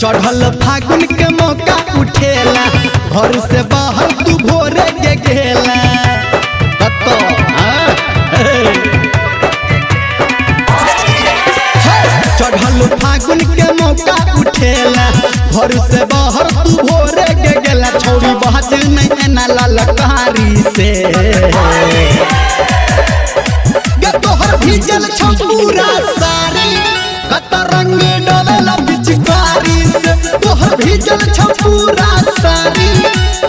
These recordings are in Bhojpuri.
चढ़ल फागुन के मौका उठेला घर से बाहर तू भोरे के गेला चढ़ल फागुन के मौका उठेला घर से बाहर तू भोरे के गेला छोरी बात नहीं एना ललकारी से तोहर भीजल छौ पूरा सारी कत रंग डलला पिचकारी से तोहर भीजल छौ पूरा सारी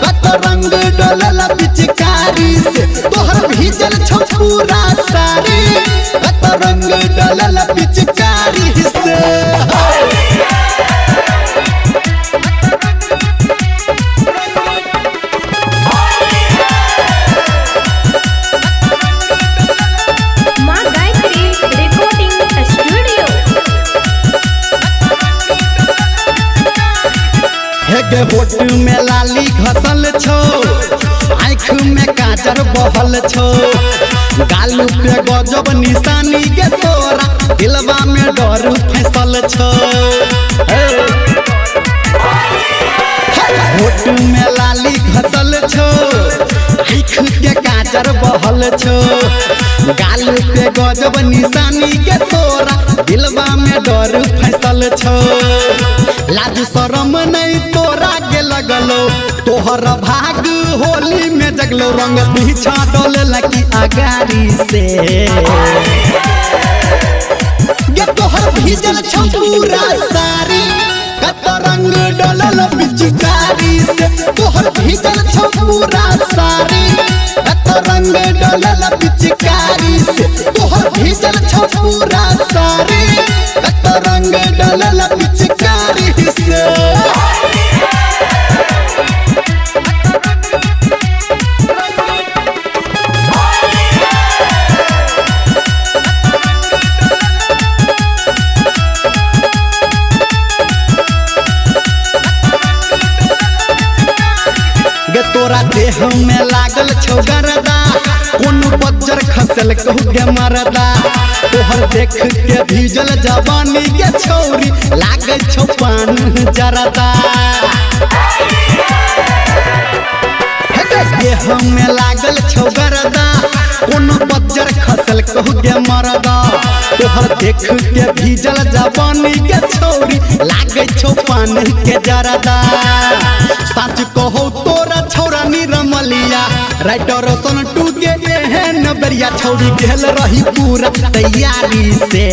कत रंग डलला पिचकारी से तोहर भीजल छौ पूरा सारी कत रंग डलला पिचकारी से होठ में लाली घसल छो आँख में काजर बहल छो गाल पे गजब निशानी के तोरा दिलवा में डर फैसल छो होठ में लाली घसल छो आँख के काजर बहल छो गाल पे गजब निशानी के तोरा दिलवा में डर फैसल छो लाज शरम नहीं तोरा के लगलो तोहर भाग होली में जगलो रंग पीछा डोले लगी अगारी से ये तोहर भीजल छौ पूरा सारी कत रंग डलल पिचकारी से तोहर भीजल छौ पूरा सारी कत रंग डलल पिचकारी से तोहर भीजल छौ पूरा सारी कत रंग डलल पिचकारी से तोरा देह में लागल छौ गरदा कोन बज्जर खसल कहू के मरदा तोहर देख के भीजल जवानी के छौरी लागल छौ पान जरदा देह में लागल छौ गरदा कोन बज्जर खसल कहू के मरदा तोहर देख के भीजल जवानी के छौरी लागल छौ पान के जरदा सच कहो तोरा छौरा निरमलिया राइटर सन टू के एहन बरिया छौरी गेल रही पूरा तैयारी से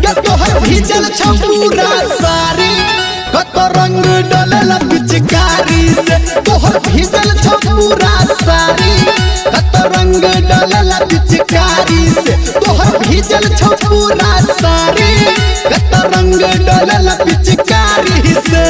ये तोहर भीजल छौ पूरा सारी कत रंग डलला पिचकारी से तोहर भीजल छौ पूरा सारी कत रंग डलला पिचकारी से तोहर भीजल छौ पूरा सारी कत रंग डलला पिचकारी से